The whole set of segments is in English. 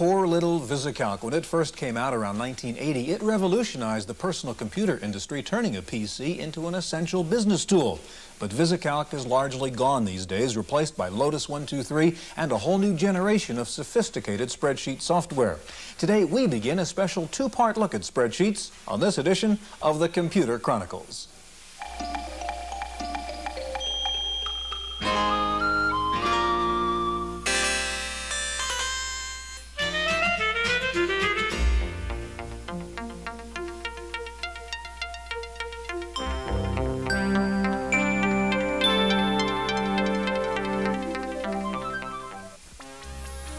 Poor little VisiCalc. When it first came out around 1980, it revolutionized the personal computer industry, turning a PC into an essential business tool. But VisiCalc is largely gone these days, replaced by Lotus 123 and a whole new generation of sophisticated spreadsheet software. Today, we begin a special two-part look at spreadsheets on this edition of the Computer Chronicles.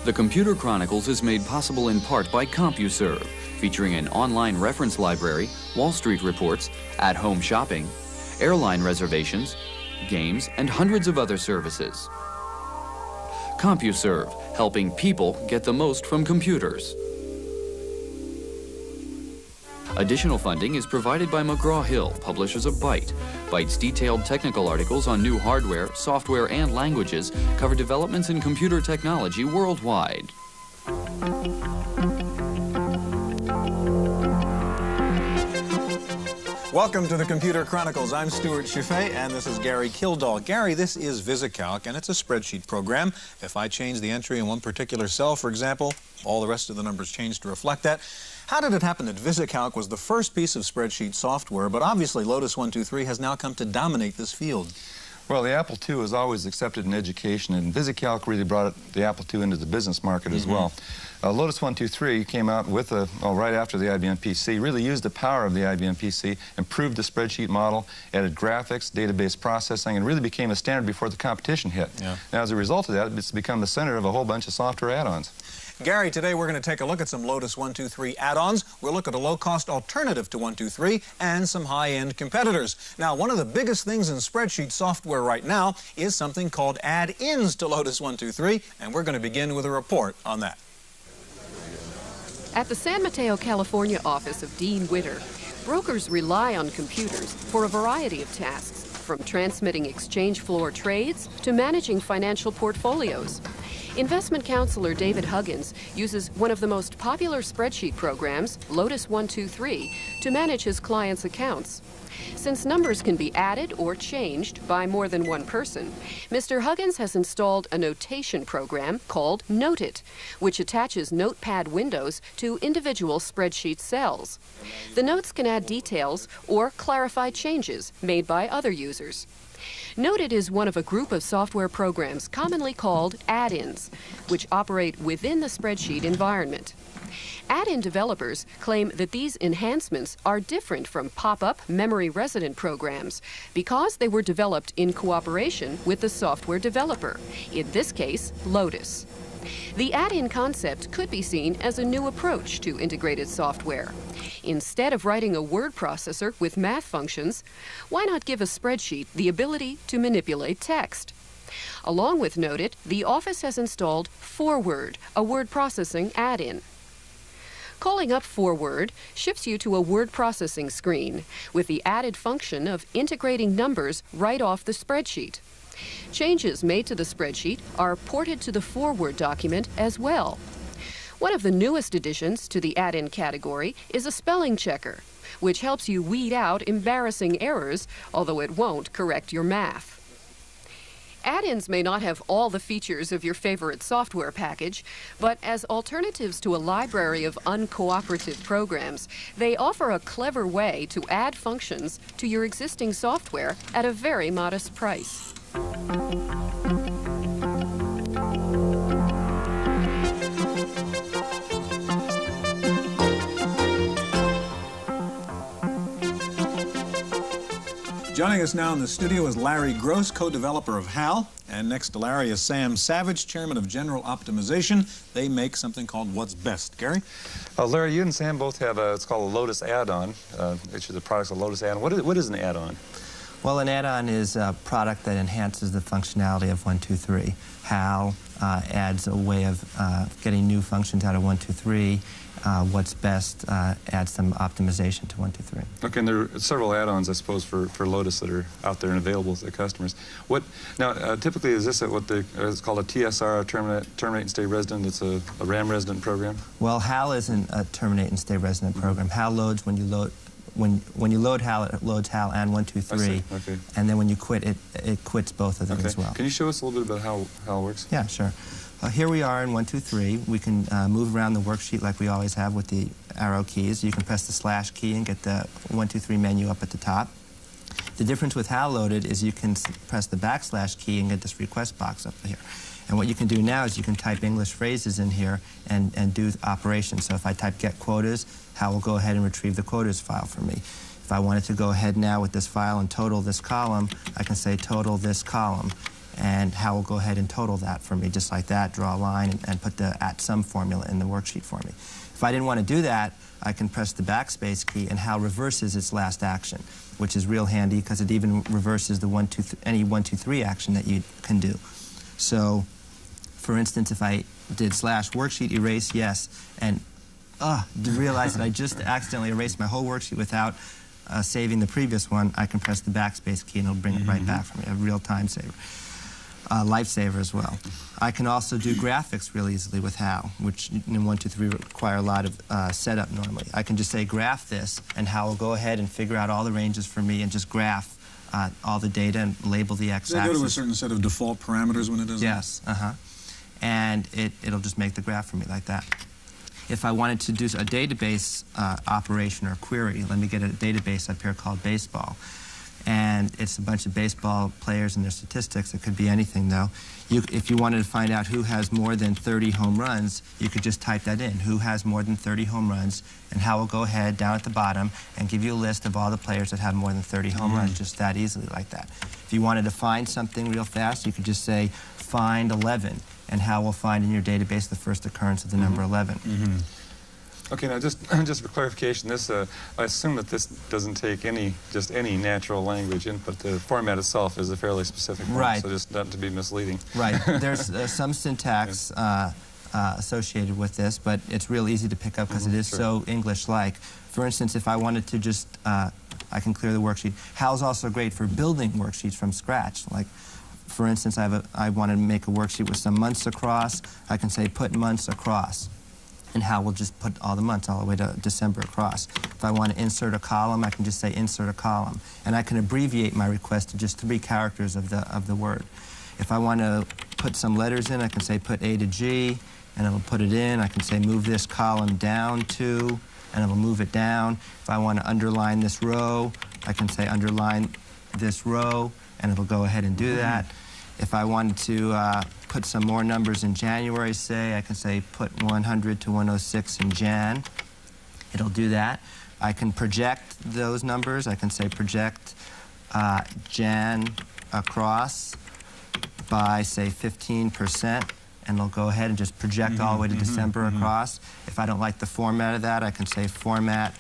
The Computer Chronicles is made possible in part by CompuServe, featuring an online reference library, Wall Street reports, at-home shopping, airline reservations, games, and hundreds of other services. CompuServe, helping people get the most from computers. Additional funding is provided by McGraw-Hill, publishers of Byte. Byte's detailed technical articles on new hardware, software, and languages cover developments in computer technology worldwide. Welcome to the Computer Chronicles. I'm Stewart Cheifet, and this is Gary Kildall. Gary, this is VisiCalc, and it's a spreadsheet program. If I change the entry in one particular cell, for example, all the rest of the numbers change to reflect that. How did it happen that VisiCalc was the first piece of spreadsheet software, but obviously Lotus 123 has now come to dominate this field? Well, the Apple II was always accepted in education, and VisiCalc really brought the Apple II into the business market as well. Lotus 123 came out with right after the IBM PC, really used the power of the IBM PC, improved the spreadsheet model, added graphics, database processing, and really became a standard before the competition hit. Now, as a result of that, it's become the center of a whole bunch of software add-ons. Gary, today we're going to take a look at some Lotus 123 add-ons. We'll look at a low-cost alternative to 123 and some high-end competitors. Now, one of the biggest things in spreadsheet software right now is something called add-ins to Lotus 123, and we're going to begin with a report on that. At the San Mateo, California office of Dean Witter, brokers rely on computers for a variety of tasks, from transmitting exchange floor trades to managing financial portfolios. Investment counselor David Huggins uses one of the most popular spreadsheet programs, Lotus 123, to manage his clients' accounts. Since numbers can be added or changed by more than one person, Mr. Huggins has installed a notation program called NoteIt, which attaches notepad windows to individual spreadsheet cells. The notes can add details or clarify changes made by other users. NoteIt is one of a group of software programs commonly called add-ins, which operate within the spreadsheet environment. Add-in developers claim that these enhancements are different from pop-up memory resident programs because they were developed in cooperation with the software developer, in this case, Lotus. The add-in concept could be seen as a new approach to integrated software. Instead of writing a word processor with math functions, why not give a spreadsheet the ability to manipulate text? Along with NoteIt, the office has installed Forward, a word processing add-in. Calling up Forward shifts you to a word processing screen with the added function of integrating numbers right off the spreadsheet. Changes made to the spreadsheet are ported to the Forward document as well. One of the newest additions to the add-in category is a spelling checker, which helps you weed out embarrassing errors, although it won't correct your math. Add-ins may not have all the features of your favorite software package, but as alternatives to a library of uncooperative programs, they offer a clever way to add functions to your existing software at a very modest price. Joining us now in the studio is Larry Gross, co-developer of HAL. And next to Larry is Sam Savage, chairman of General Optimization. They make something called What's Best. Gary? Larry, you and Sam both have it's called a Lotus add-on. Each of the products a Lotus add-on. What is an add-on? Well, an add-on is a product that enhances the functionality of 123. HAL adds a way of getting new functions out of 123 what's best, add some optimization to 123. Okay, and there are several add-ons, I suppose, for Lotus that are out there and available to the customers. Now, typically, is this it's called a TSR, Terminate and Stay Resident? It's a RAM resident program? Well, HAL isn't a Terminate and Stay Resident program. HAL loads when you load. When you load HAL, it loads HAL and 123, okay. And then when you quit, it quits both of them as well. Can you show us a little bit about how HAL works? Yeah, sure. Here we are in 123. We can move around the worksheet like we always have with the arrow keys. You can press the / key and get the 123 menu up at the top. The difference with HAL loaded is you can press the / key and get this request box up here. And what you can do now is you can type English phrases in here and do operations. So if I type get quotas, HAL will go ahead and retrieve the quotas file for me. If I wanted to go ahead now with this file and total this column, I can say total this column. And HAL will go ahead and total that for me, just like that, draw a line, and put the @sum formula in the worksheet for me. If I didn't want to do that, I can press the # key, and HAL reverses its last action, which is real handy because it even reverses the any 123 action that you can do. So, for instance, if I did /worksheet erase, yes, and realize that I just accidentally erased my whole worksheet without saving the previous one, I can press the # key and it'll bring it right back for me, a real time saver. Lifesaver as well. I can also do graphics real easily with HAL, which in 123 require a lot of setup normally. I can just say graph this, and HAL will go ahead and figure out all the ranges for me and just graph all the data and label the x-axis. Does it go to a certain set of default parameters when it does that? Yes, and it'll just make the graph for me like that. If I wanted to do a database operation or query, let me get a database up here called baseball. And it's a bunch of baseball players and their statistics. It could be anything, though. If you wanted to find out who has more than 30 home runs, you could just type that in, who has more than 30 home runs, and HAL will go ahead down at the bottom and give you a list of all the players that have more than 30 home runs, just that easily like that. If you wanted to find something real fast, you could just say, find 11, and HAL will find in your database the first occurrence of the number 11. Okay, now just for clarification, this I assume that this doesn't take just any natural language input. The format itself is a fairly specific one, right. So just not to be misleading. Right. There's some syntax associated with this, but it's real easy to pick up because it is so English-like. For instance, if I wanted to just, I can clear the worksheet. HAL's also great for building worksheets from scratch. Like, for instance, I want to make a worksheet with some months across. I can say put months across. And HAL will just put all the months all the way to December across. If I want to insert a column, I can just say insert a column. And I can abbreviate my request to just 3 characters of the word. If I want to put some letters in, I can say put A to G, and it'll put it in. I can say move this column down to, and it'll move it down. If I want to underline this row, I can say underline this row, and it'll go ahead and do that. If I wanted to put some more numbers in January, say, I can say put 100 to 106 in Jan. It'll do that. I can project those numbers. I can say project Jan across by, say, 15%, and it'll go ahead and just project all the way to December across. If I don't like the format of that, I can say format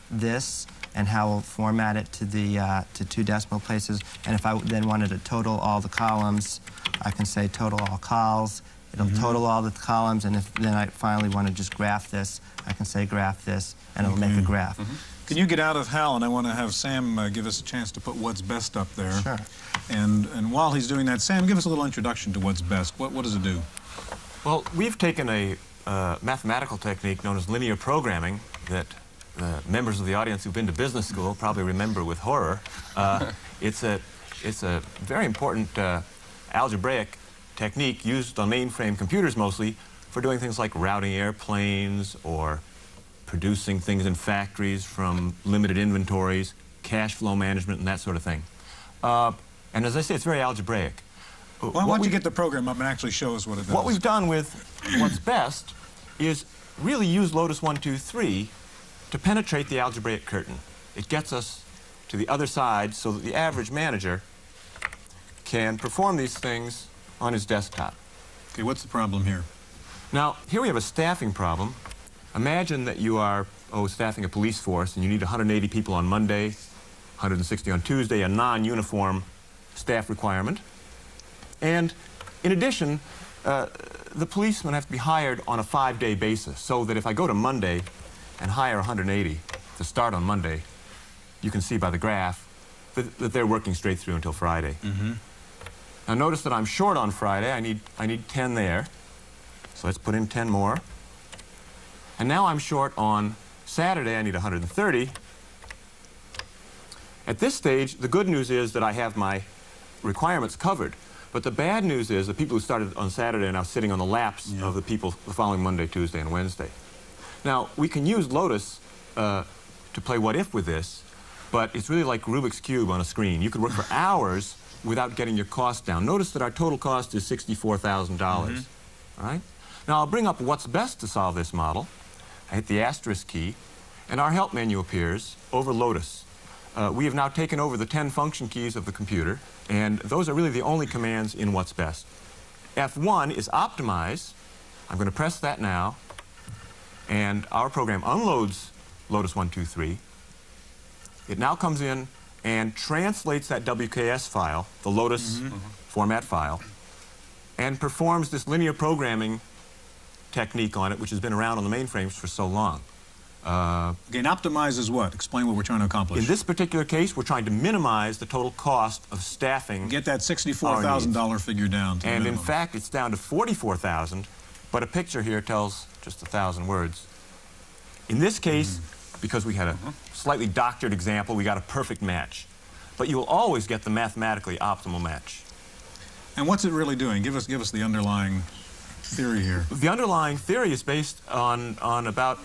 this, and HAL will format it to 2 decimal places. And if I then wanted to total all the columns, I can say total all cols. It'll total all the columns, and if then I finally want to just graph this, I can say graph this, and it'll make a graph. Can you get out of HAL, and I want to have Sam give us a chance to put what's best up there. Sure. And while he's doing that, Sam, give us a little introduction to what's best. What does it do? Well, we've taken a mathematical technique known as linear programming that members of the audience who've been to business school probably remember with horror. It's a very important algebraic technique used on mainframe computers mostly for doing things like routing airplanes or producing things in factories from limited inventories, cash flow management, and that sort of thing. And as I say, it's very algebraic. Why don't you get the program up and actually show us what it does? What we've done with what's best is really use Lotus 123 to penetrate the algebraic curtain. It gets us to the other side so that the average manager can perform these things on his desktop. Okay, what's the problem here? Now, here we have a staffing problem. Imagine that you are staffing a police force and you need 180 people on Monday, 160 on Tuesday, a non-uniform staff requirement. And in addition, the policemen have to be hired on a 5-day basis, so that if I go to Monday and hire 180 to start on Monday, you can see by the graph that they're working straight through until Friday. Now notice that I'm short on Friday. I need 10 there. So let's put in 10 more. And now I'm short on Saturday. I need 130. At this stage, the good news is that I have my requirements covered. But the bad news is the people who started on Saturday are now sitting on the laps of the people the following Monday, Tuesday, and Wednesday. Now, we can use Lotus to play what if with this, but it's really like Rubik's Cube on a screen. You could work for hours without getting your cost down. Notice that our total cost is $64,000. All right? Now, I'll bring up what's best to solve this model. I hit the asterisk key, and our help menu appears over Lotus. We have now taken over the 10 function keys of the computer, and those are really the only commands in what's best. F1 is optimize. I'm going to press that now, and our program unloads Lotus 123. It now comes in and translates that WKS file, the Lotus format file, and performs this linear programming technique on it, which has been around on the mainframes for so long. Again, optimize is what? Explain what we're trying to accomplish. In this particular case, we're trying to minimize the total cost of staffing. Get that $64,000 figure down to and in fact, it's down to $44,000, but a picture here tells just 1,000 words. In this case, because we had a slightly doctored example, we got a perfect match. But you will always get the mathematically optimal match. And what's it really doing? Give us the underlying theory here. The underlying theory is based on about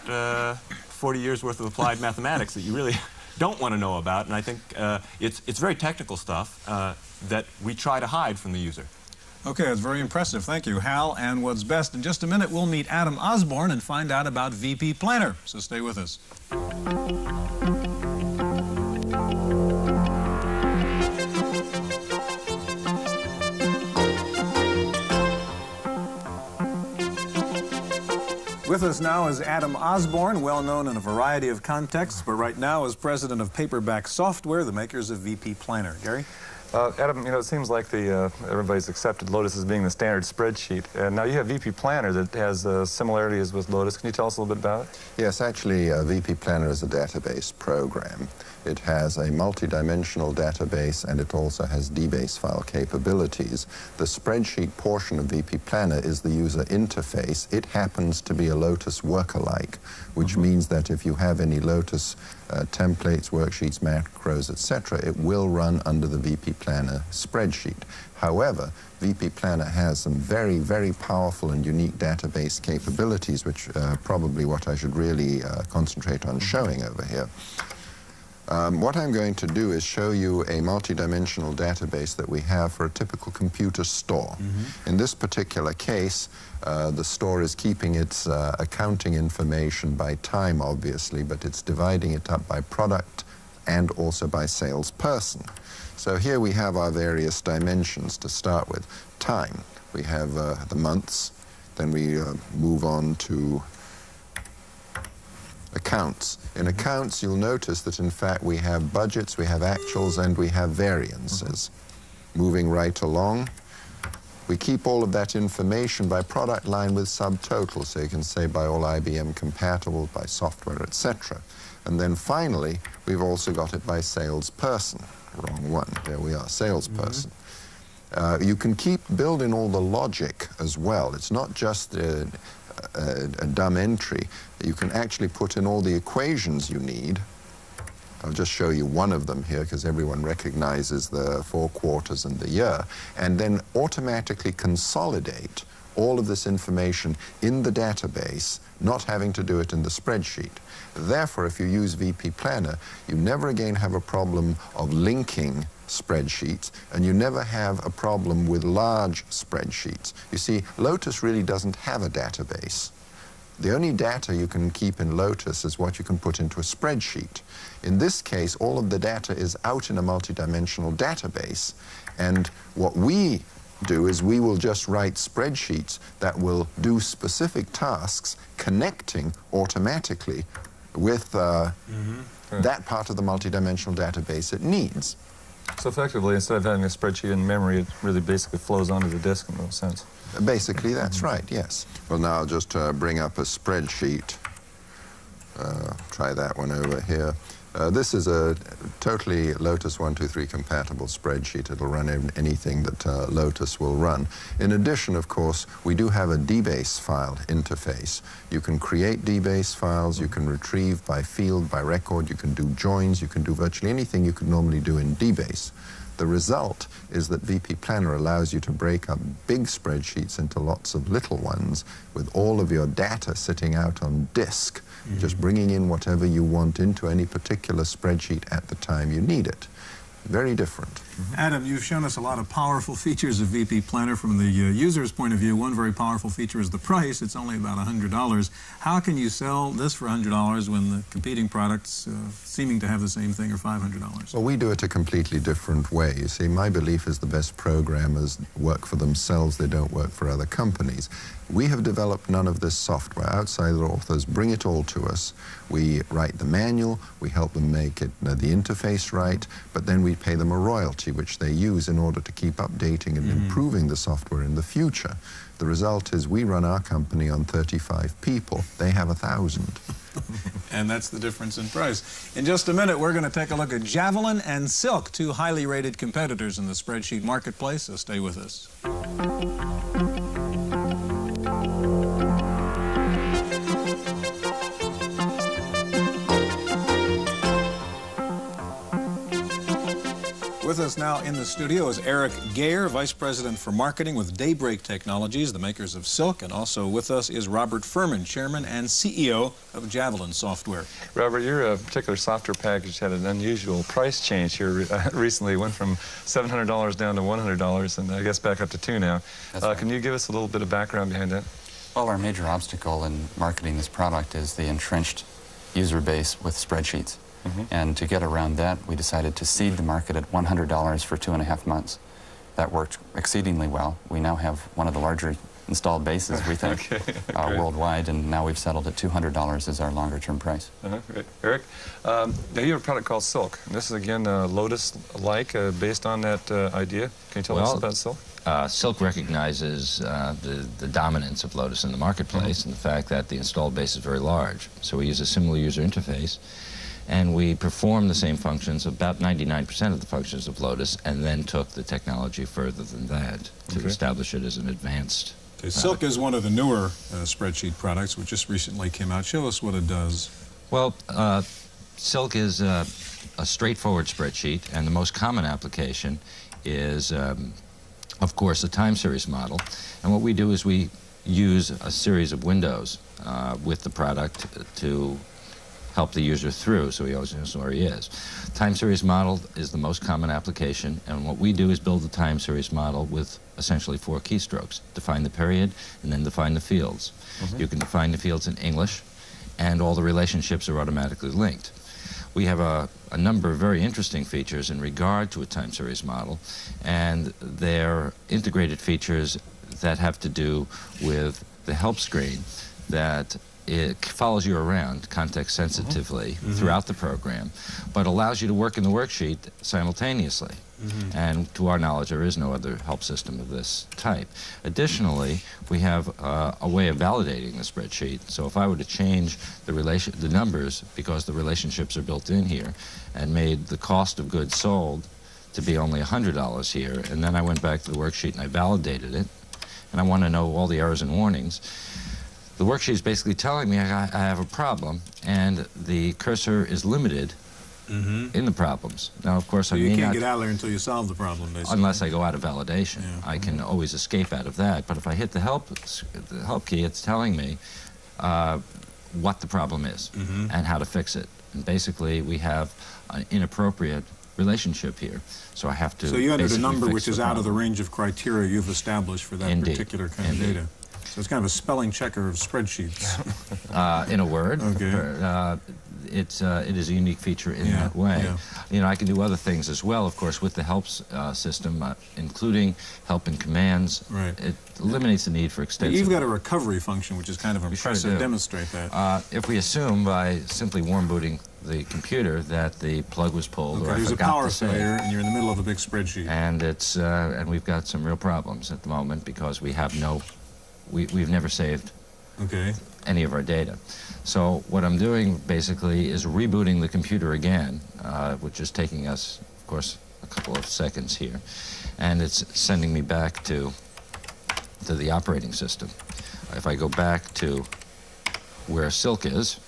40 years worth of applied mathematics that you really don't want to know about, and I think it's very technical stuff that we try to hide from the user. Okay, that's very impressive. Thank you, Hal. And what's best, in just a minute, we'll meet Adam Osborne and find out about VP Planner. So stay with us. With us now is Adam Osborne, well known in a variety of contexts, but right now is president of Paperback Software, the makers of VP Planner. Gary? Adam, you know, it seems like everybody's accepted Lotus as being the standard spreadsheet. And now you have VP Planner that has similarities with Lotus. Can you tell us a little bit about it? Yes, actually, VP Planner is a database program. It has a multi-dimensional database, and it also has DBase file capabilities. The spreadsheet portion of VP Planner is the user interface. It happens to be a Lotus work-alike, which means that if you have any Lotus templates, worksheets, macros, etc., it will run under the VP Planner spreadsheet. However, VP Planner has some very, very powerful and unique database capabilities, which probably what I should really concentrate on showing over here. What I'm going to do is show you a multi-dimensional database that we have for a typical computer store. In this particular case, the store is keeping its accounting information by time, obviously, but it's dividing it up by product and also by salesperson. So here we have our various dimensions to start with. Time, we have the months, then we move on to accounts. In accounts, you'll notice that in fact we have budgets, we have actuals, and we have variances. Moving right along, we keep all of that information by product line with subtotals, so you can say by all IBM compatible, by software, etc. And then finally, we've also got it by salesperson. Wrong one. There we are, salesperson. You can keep building all the logic as well. It's not just a dumb entry. You can actually put in all the equations you need. I'll just show you one of them here because everyone recognizes the 4 quarters and the year, and then automatically consolidate all of this information in the database, not having to do it in the spreadsheet. Therefore, if you use VP Planner, you never again have a problem of linking spreadsheets, and you never have a problem with large spreadsheets. You see, Lotus really doesn't have a database. The only data you can keep in Lotus is what you can put into a spreadsheet. In this case, all of the data is out in a multidimensional database, and what we do is we will just write spreadsheets that will do specific tasks, connecting automatically with that part of the multidimensional database it needs. So effectively, instead of having a spreadsheet in memory, it really basically flows onto the disk in a sense. Basically, that's right, yes. Well, now I'll just bring up a spreadsheet. Try that one over here. This is a totally Lotus 123 compatible spreadsheet. It'll run anything that Lotus will run. In addition, of course, we do have a DBase file interface. You can create DBase files, you can retrieve by field, by record, you can do joins, you can do virtually anything you could normally do in DBase. The result is that VP Planner allows you to break up big spreadsheets into lots of little ones with all of your data sitting out on disk, just bringing in whatever you want into any particular spreadsheet at the time you need it. Very different. Adam, you've shown us a lot of powerful features of VP Planner from the user's point of view. One very powerful feature is the price. It's only about $100. How can you sell this for $100 when the competing products seeming to have the same thing are $500? Well, we do it a completely different way. You see, my belief is the best programmers work for themselves. They don't work for other companies. We have developed none of this software. Outside authors bring it all to us. We write the manual, we help them make it the interface right, but then we pay them a royalty, which they use in order to keep updating and improving the software in the future. The result is we run our company on 35 people. They have 1,000. And that's the difference in price. In just a minute, we're going to take a look at Javelin and Silk, two highly rated competitors in the spreadsheet marketplace, so stay with us. With us now in the studio is Eric Gayer, Vice President for Marketing with Daybreak Technologies, the makers of Silk, and also with us is Robert Furman, Chairman and CEO of Javelin Software. Robert, your particular software package had an unusual price change here recently. It went from $700 down to $100, and I guess back up to $200 now. Right. Can you give us a little bit of background behind that? Well, our major obstacle in marketing this product is the entrenched user base with spreadsheets. And to get around that, we decided to seed the market at $100 for 2.5 months. That worked exceedingly well. We now have one of the larger installed bases, we think, worldwide, and now we've settled at $200 as our longer-term price. Great. Eric, now you have a product called Silk. And this is, again, Lotus-like, based on that idea. Can you tell us about Silk? Silk recognizes the dominance of Lotus in the marketplace and the fact that the installed base is very large. So we use a similar user interface, and we perform the same functions, about 99% of the functions of Lotus, and then took the technology further than that to establish it as an advanced product. Silk is one of the newer spreadsheet products, which just recently came out. Show us what it does. Well, Silk is a straightforward spreadsheet, and the most common application is, of course, a time series model. And what we do is we use a series of windows with the product to help the user through, so he always knows where he is. Time series model is the most common application, and what we do is build the time series model with essentially 4 keystrokes. Define the period, and then define the fields. You can define the fields in English, and all the relationships are automatically linked. We have a number of very interesting features in regard to a time series model, and they're integrated features that have to do with the help screen that it follows you around context sensitively throughout the program, but allows you to work in the worksheet simultaneously. And to our knowledge, there is no other help system of this type. Additionally, we have a way of validating the spreadsheet. So if I were to change the numbers, because the relationships are built in here, and made the cost of goods sold to be only $100 here, and then I went back to the worksheet and I validated it, and I want to know all the errors and warnings, the worksheet is basically telling me I have a problem, and the cursor is limited in the problems. Now, of course, so you can't get out of there until you solve the problem, basically. Unless I go out of validation. I can always escape out of that. But if I hit the help key, it's telling me what the problem is and how to fix it. And basically, we have an inappropriate relationship here. So I have to. So you entered a number which is out of the range of criteria you've established for that particular kind of data. So it's kind of a spelling checker of spreadsheets. In a word. It is a unique feature in that way. You know, I can do other things as well, of course, with the helps system, including help and commands. It eliminates the need for extensive... You've got a recovery function, which is kind of impressive. Demonstrate that. If we assume by simply warm booting the computer that the plug was pulled, or I there's a forgot power to say. failure, and you're in the middle of a big spreadsheet. And it's and we've got some real problems at the moment because we have we've never saved any of our data. So what I'm doing basically is rebooting the computer again, which is taking us, of course, a couple of seconds here, and it's sending me back to the operating system. If I go back to where Silk is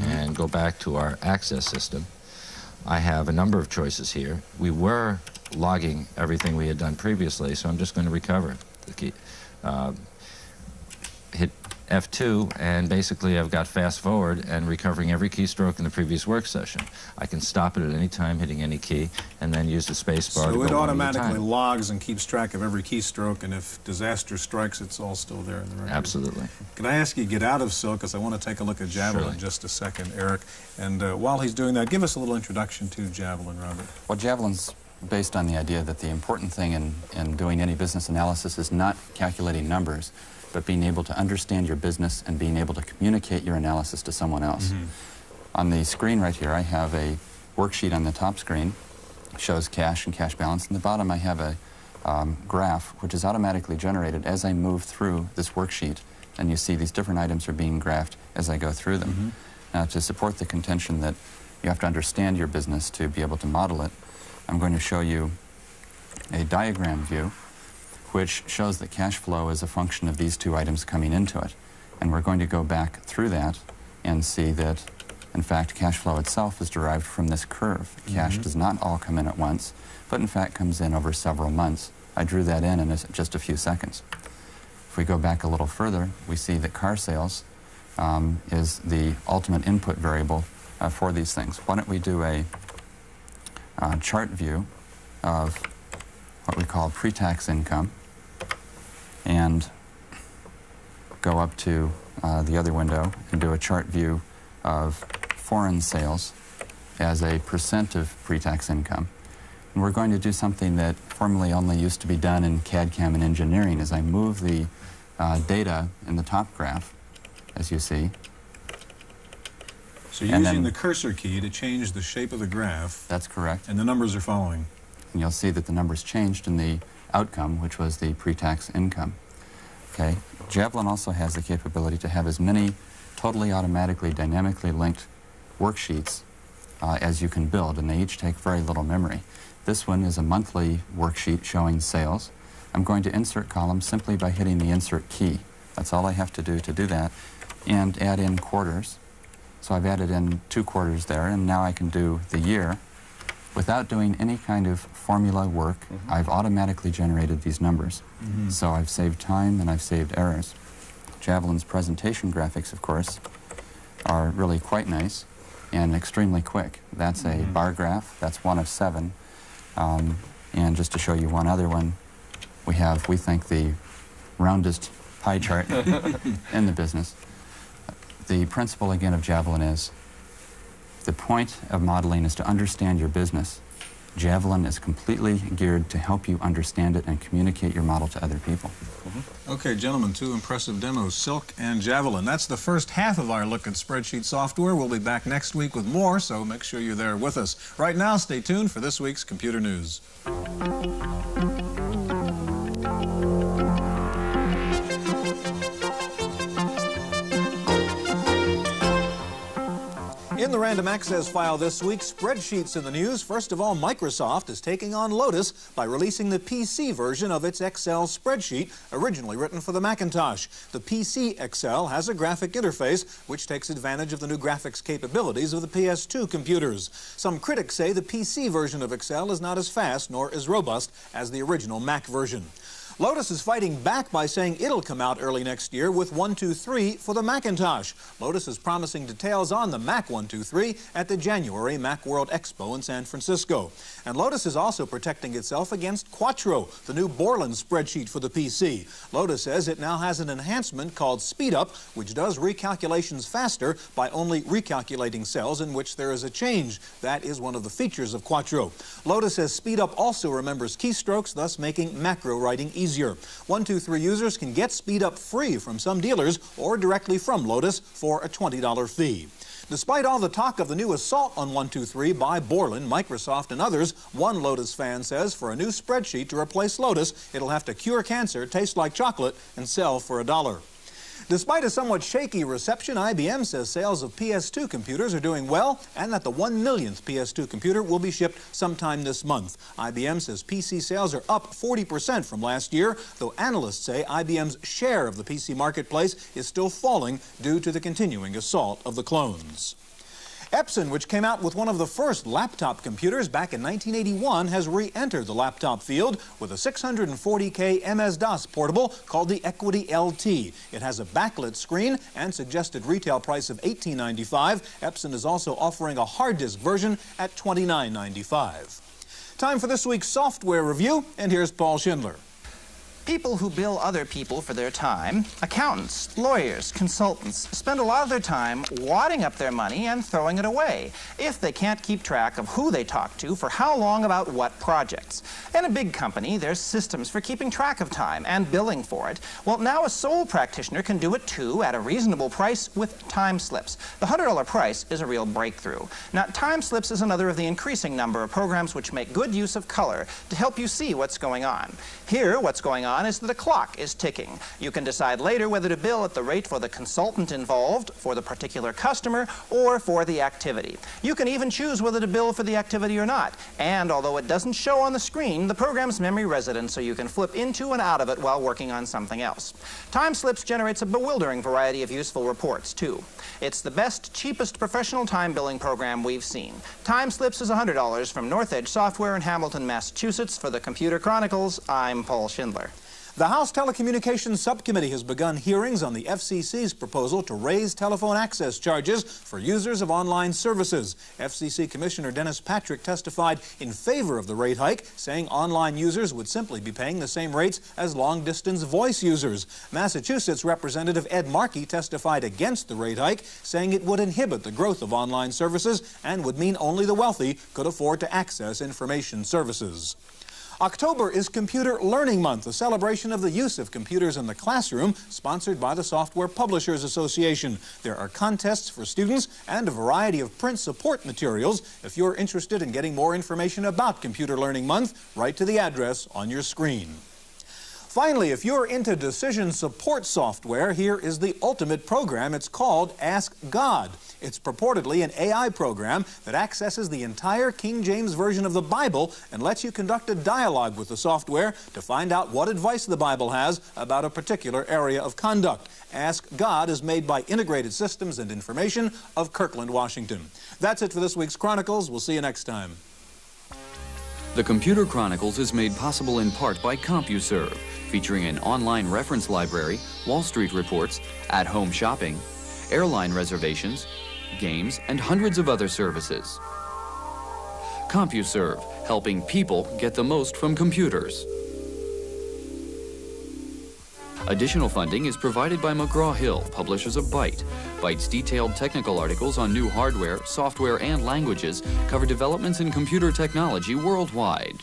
and go back to our access system, I have a number of choices here. We were logging everything we had done previously, so I'm just going to recover the key. Hit F2, and basically I've got fast forward and recovering every keystroke in the previous work session. I can stop it at any time, hitting any key, and then use the space bar to go So it one at a automatically time. logs and keeps track of every keystroke, and if disaster strikes, it's all still there in the record. Absolutely. Can I ask you to get out of Silk, because I want to take a look at Javelin in just a second, Eric. And while he's doing that, give us a little introduction to Javelin, Robert. Well, Javelin's based on the idea that the important thing in doing any business analysis is not calculating numbers, but being able to understand your business and being able to communicate your analysis to someone else. On the screen right here, I have a worksheet on the top screen, shows cash and cash balance. In the bottom, I have a graph, which is automatically generated as I move through this worksheet, and you see these different items are being graphed as I go through them. Now, to support the contention that you have to understand your business to be able to model it, I'm going to show you a diagram view which shows that cash flow is a function of these two items coming into it. And we're going to go back through that and see that, in fact, cash flow itself is derived from this curve. Cash does not all come in at once, but in fact comes in over several months. I drew that in just a few seconds. If we go back a little further, we see that car sales is the ultimate input variable for these things. Why don't we do a chart view of what we call pre-tax income, and go up to the other window and do a chart view of foreign sales as a percent of pre-tax income. And we're going to do something that formerly only used to be done in CAD/CAM and engineering. As I move the data in the top graph, as you see. So you're using the cursor key to change the shape of the graph. That's correct. And the numbers are following. And you'll see that the numbers changed in the outcome, which was the pre-tax income. Okay. Javelin also has the capability to have as many totally automatically dynamically linked worksheets as you can build, and they each take very little memory. This one is a monthly worksheet showing sales. I'm going to insert columns simply by hitting the insert key. That's all I have to do that, and add in quarters. So I've added in 2 quarters there, and now I can do the year. Without doing any kind of formula work, I've automatically generated these numbers. So I've saved time and I've saved errors. Javelin's presentation graphics, of course, are really quite nice and extremely quick. That's a bar graph. That's 1 of 7. And just to show you one other one, we have, we think, the roundest pie chart in the business. The principle, again, of Javelin is the point of modeling is to understand your business. Javelin is completely geared to help you understand it and communicate your model to other people. Okay, gentlemen, 2 impressive demos, Silk and Javelin. That's the first half of our look at spreadsheet software. We'll be back next week with more, so make sure you're there with us. Right now, stay tuned for this week's Computer News. In the Random Access file this week, spreadsheets in the news. First of all, Microsoft is taking on Lotus by releasing the PC version of its Excel spreadsheet, originally written for the Macintosh. The PC Excel has a graphic interface which takes advantage of the new graphics capabilities of the PS2 computers. Some critics say the PC version of Excel is not as fast nor as robust as the original Mac version. Lotus is fighting back by saying it'll come out early next year with 123 for the Macintosh. Lotus is promising details on the Mac 123 at the January Macworld Expo in San Francisco. And Lotus is also protecting itself against Quattro, the new Borland spreadsheet for the PC. Lotus says it now has an enhancement called SpeedUp, which does recalculations faster by only recalculating cells in which there is a change. That is one of the features of Quattro. Lotus says SpeedUp also remembers keystrokes, thus making macro writing easier. 123 users can get SpeedUp free from some dealers or directly from Lotus for a $20 fee. Despite all the talk of the new assault on 123 by Borland, Microsoft, and others, one Lotus fan says for a new spreadsheet to replace Lotus, it'll have to cure cancer, taste like chocolate, and sell for $1. Despite a somewhat shaky reception, IBM says sales of PS2 computers are doing well and that the 1 millionth PS2 computer will be shipped sometime this month. IBM says PC sales are up 40% from last year, though analysts say IBM's share of the PC marketplace is still falling due to the continuing assault of the clones. Epson, which came out with one of the first laptop computers back in 1981, has re-entered the laptop field with a 640K MS-DOS portable called the Equity LT. It has a backlit screen and suggested retail price of $18.95. Epson is also offering a hard disk version at $29.95. Time for this week's software review, and here's Paul Schindler. People who bill other people for their time, accountants, lawyers, consultants, spend a lot of their time wadding up their money and throwing it away if they can't keep track of who they talk to for how long about what projects. In a big company, there's systems for keeping track of time and billing for it. Well, now a sole practitioner can do it too at a reasonable price with time slips. The $100 price is a real breakthrough. Now, time slips is another of the increasing number of programs which make good use of color to help you see what's going on. Here, what's going on is that a clock is ticking. You can decide later whether to bill at the rate for the consultant involved, for the particular customer, or for the activity. You can even choose whether to bill for the activity or not. And although it doesn't show on the screen, the program's memory resident, so you can flip into and out of it while working on something else. Time Slips generates a bewildering variety of useful reports, too. It's the best, cheapest professional time billing program we've seen. Time Slips is $100 from North Edge Software in Hamilton, Massachusetts. For the Computer Chronicles, I'm Paul Schindler. The House Telecommunications Subcommittee has begun hearings on the FCC's proposal to raise telephone access charges for users of online services. FCC Commissioner Dennis Patrick testified in favor of the rate hike, saying online users would simply be paying the same rates as long-distance voice users. Massachusetts Representative Ed Markey testified against the rate hike, saying it would inhibit the growth of online services and would mean only the wealthy could afford to access information services. October is Computer Learning Month, a celebration of the use of computers in the classroom, sponsored by the Software Publishers Association. There are contests for students and a variety of print support materials. If you're interested in getting more information about Computer Learning Month, write to the address on your screen. Finally, if you're into decision support software, here is the ultimate program. It's called Ask God. It's purportedly an AI program that accesses the entire King James Version of the Bible and lets you conduct a dialogue with the software to find out what advice the Bible has about a particular area of conduct. Ask God is made by Integrated Systems and Information of Kirkland, Washington. That's it for this week's Chronicles. We'll see you next time. The Computer Chronicles is made possible in part by CompuServe, featuring an online reference library, Wall Street reports, at-home shopping, airline reservations, games, and hundreds of other services. CompuServe, helping people get the most from computers. Additional funding is provided by McGraw-Hill, publishers of Byte. Byte's detailed technical articles on new hardware, software, and languages cover developments in computer technology worldwide.